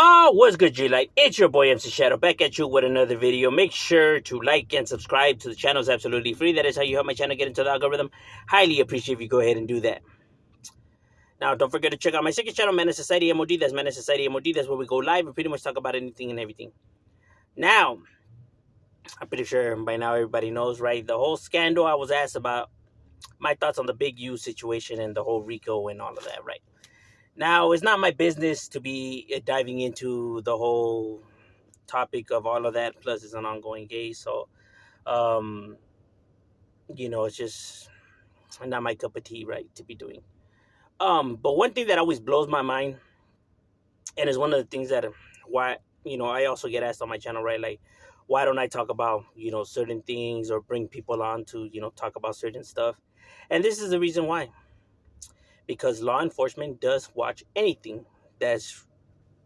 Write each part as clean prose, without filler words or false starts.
Oh, what's good, G-Light? It's your boy MC Shadow back at you with another video. Make sure to like and subscribe to the channel. It's absolutely free. That is how you help my channel get into the algorithm. Highly appreciate if you go ahead and do that. Now, don't forget to check out my second channel, Menace Society M.O.D. That's Menace Society M.O.D. That's where we go live and pretty much talk about anything and everything. Now, I'm pretty sure by now everybody knows, right? The whole scandal, I was asked about my thoughts on the Big U situation and the whole Rico and all of that, right? Now, it's not my business to be diving into the whole topic of all of that. Plus, it's an ongoing case, so um, it's just not my cup of tea, right, to be doing. But one thing that always blows my mind, and is one of the things that why I also get asked on my channel, right, like why don't I talk about certain things or bring people on to talk about certain stuff, and this is the reason why. Because law enforcement does watch anything that's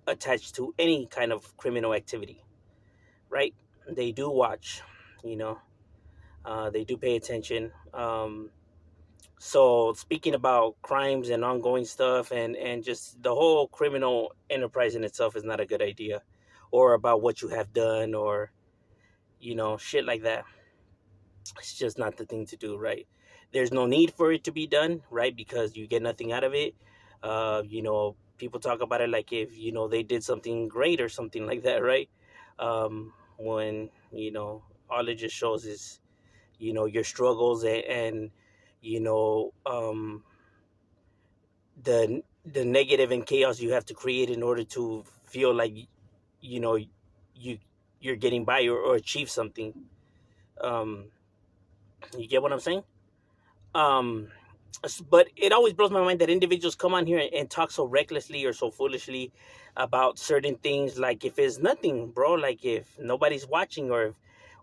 attached to any kind of criminal activity, right? They do watch, you know, they do pay attention. So speaking about crimes and ongoing stuff and just the whole criminal enterprise in itself is not a good idea, or about what you have done, or shit like that. It's just not the thing to do, right? There's no need for it to be done, right? Because you get nothing out of it. People talk about it like if they did something great or something like that, right? When all it just shows is your struggles and you know the negative and chaos you have to create in order to feel like you know you you're getting by or achieve something. um you get what I'm saying? um but it always blows my mind that individuals come on here and talk so recklessly or so foolishly about certain things, like if it's nothing, bro, like if nobody's watching, or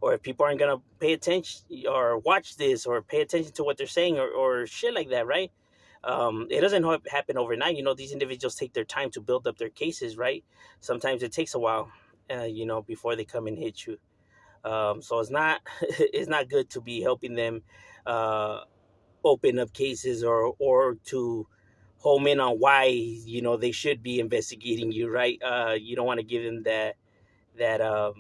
if people aren't gonna pay attention or watch this or pay attention to what they're saying, or shit like that, right? It doesn't happen overnight. These individuals take their time to build up their cases, right? Sometimes it takes a while, before they come and hit you. So it's not it's not good to be helping them uh, open up cases, or to home in on why they should be investigating you, right? You don't want to give them that how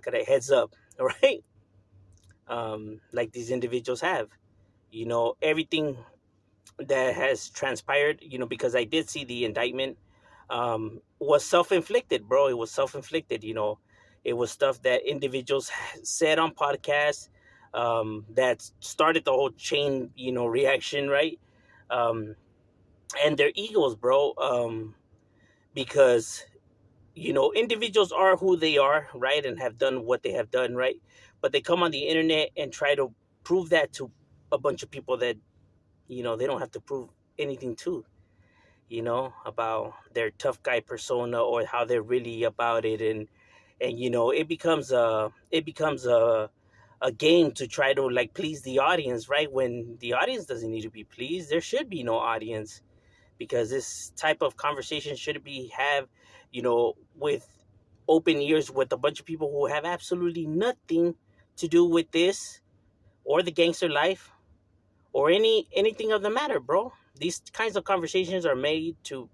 could I heads up, right? Like these individuals have, everything that has transpired, because I did see the indictment, was self-inflicted, bro. It was self-inflicted. It was stuff that individuals said on podcasts, that started the whole chain, reaction, right? um, and their egos, bro. Because individuals are who they are, right, and have done what they have done, right? But they come on the internet and try to prove that to a bunch of people that they don't have to prove anything to, about their tough guy persona or how they're really about it. And it becomes a game to try to like please the audience, right? When the audience doesn't need to be pleased, there should be no audience, because this type of conversation should be have, with open ears, with a bunch of people who have absolutely nothing to do with this or the gangster life or anything of the matter, bro. These kinds of conversations are made to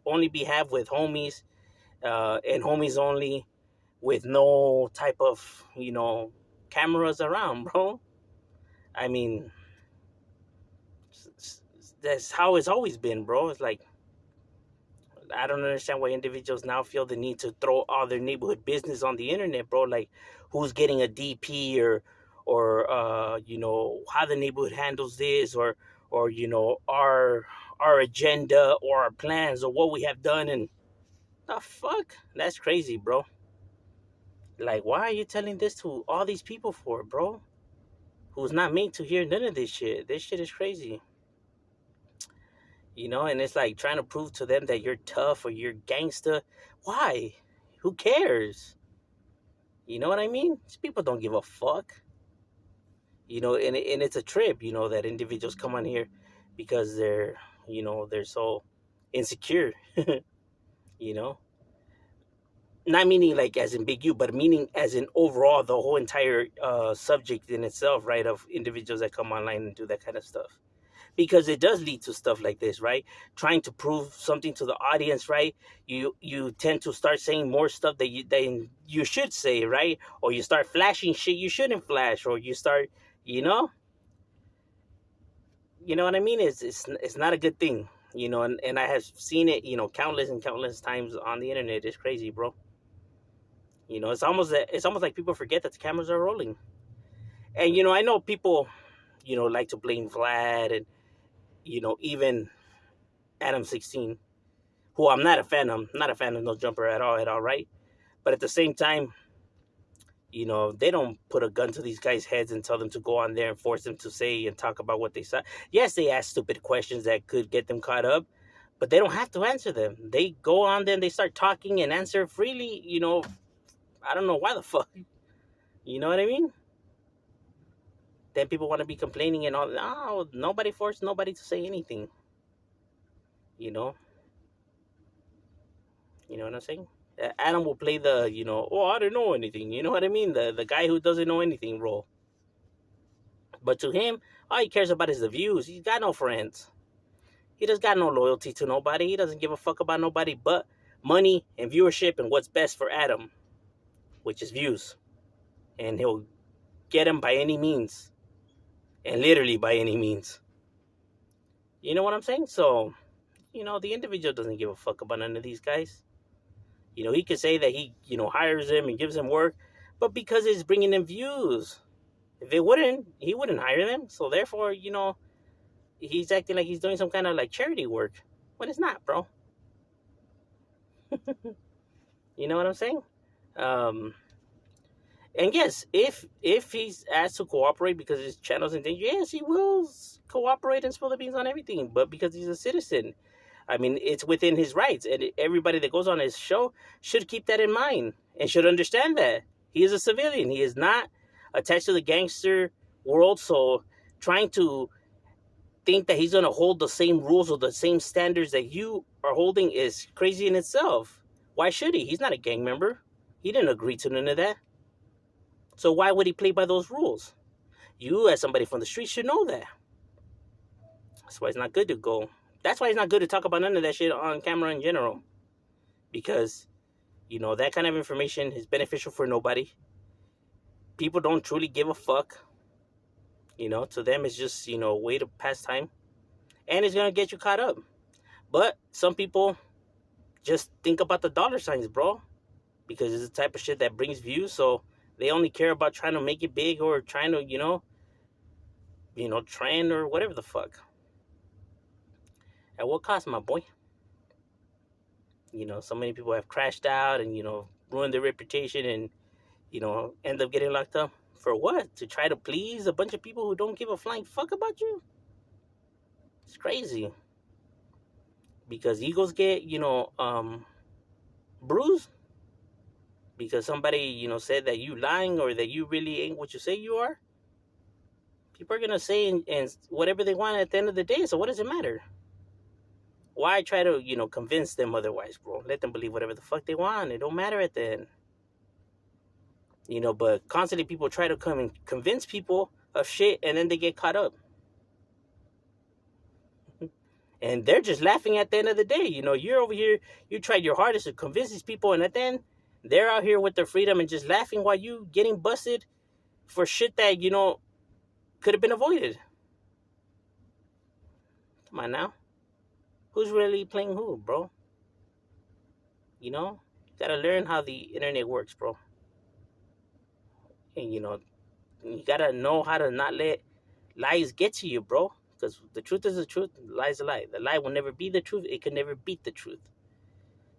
only be had with homies, and homies only, with no type of cameras around, bro. I mean, that's how it's always been, bro. It's like, I don't understand why individuals now feel the need to throw all their neighborhood business on the internet, bro. Like, who's getting a DP, or how the neighborhood handles this, or our agenda or our plans or what we have done. And the fuck, that's crazy, bro. Like, why are you telling this to all these people for, bro? Who's not made to hear none of this shit? This shit is crazy. And it's like trying to prove to them that you're tough or you're gangster. Why? Who cares? You know what I mean? These people don't give a fuck. And it's a trip, that individuals come on here because they're so insecure, you know? Not meaning like as in Big U, but meaning as in overall the whole entire subject in itself, right? Of individuals that come online and do that kind of stuff. because it does lead to stuff like this, right? Trying to prove something to the audience, right? You tend to start saying more stuff that you should say, right? Or you start flashing shit you shouldn't flash, or you start, you know, you know what I mean? It's not a good thing, and I have seen it, countless and countless times on the internet. It's crazy, bro. It's almost like people forget that the cameras are rolling. And I know people, like to blame Vlad and even Adam 16, who I'm not a fan of. I'm not a fan of No Jumper at all, right? But at the same time, they don't put a gun to these guys' heads and tell them to go on there and force them to say and talk about what they saw. Yes, they ask stupid questions that could get them caught up, but they don't have to answer them. They go on there and they start talking and answer freely. I don't know why the fuck. You know what I mean? Then people want to be complaining and all. No, nobody forced nobody to say anything. You know, you know what I'm saying? Adam will play the, oh, I don't know anything. You know what I mean? The guy who doesn't know anything role. But to him, all he cares about is the views. He's got no friends. He just got no loyalty to nobody. He doesn't give a fuck about nobody but money and viewership and what's best for Adam, which is views. And he'll get them by any means. And literally by any means. You know what I'm saying? So, the individual doesn't give a fuck about none of these guys. He could say that he, hires them and gives them work, but because it's bringing them views. If it wouldn't, he wouldn't hire them. So therefore, he's acting like he's doing some kind of like charity work when it's not, bro. You know what I'm saying? And yes, if he's asked to cooperate because his channel's in danger, yes, he will cooperate and spill the beans on everything. But because he's a citizen, I mean, it's within his rights, and everybody that goes on his show should keep that in mind and should understand that he is a civilian. He is not attached to the gangster world. So trying to think that he's going to hold the same rules or the same standards that you are holding is crazy in itself. Why should he? He's not a gang member. He didn't agree to none of that. So why would he play by those rules? You, as somebody from the street, should know that. That's why it's not good to go. That's why it's not good to talk about none of that shit on camera in general. Because, that kind of information is beneficial for nobody. People don't truly give a fuck. To them it's just, a way to pass time. And it's going to get you caught up. But some people just think about the dollar signs, bro. Because it's the type of shit that brings views. So they only care about trying to make it big or trying to, trend or whatever the fuck. At what cost, my boy? So many people have crashed out and, ruined their reputation and, end up getting locked up. For what? To try to please a bunch of people who don't give a flying fuck about you? It's crazy. Because egos get, bruised. Because somebody, said that you lying or that you really ain't what you say you are. People are going to say and whatever they want at the end of the day. So what does it matter? Why try to, convince them otherwise, bro? Let them believe whatever the fuck they want. It don't matter at the end. But constantly people try to come and convince people of shit and then they get caught up. And they're just laughing at the end of the day. You're over here, you tried your hardest to convince these people, and at the end, they're out here with their freedom and just laughing while you getting busted for shit that, could have been avoided. Come on now. Who's really playing who, bro? You gotta learn how the internet works, bro. And, you gotta know how to not let lies get to you, bro. Because the truth is the truth, the lie is a lie. The lie will never be the truth. It can never beat the truth.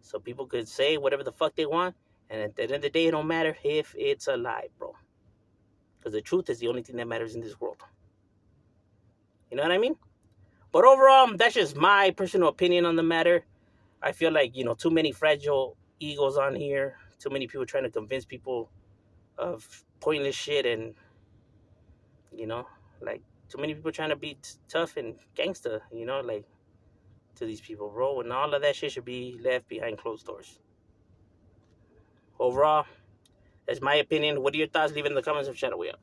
So people could say whatever the fuck they want, and at the end of the day, it don't matter if it's a lie, bro. Because the truth is the only thing that matters in this world. You know what I mean? But overall, that's just my personal opinion on the matter. I feel like, too many fragile egos on here. Too many people trying to convince people of pointless shit and, like, too many people trying to be tough and gangster, like, to these people, bro. And all of that shit should be left behind closed doors. Overall, that's my opinion. What are your thoughts? Leave it in the comments and shout it way up.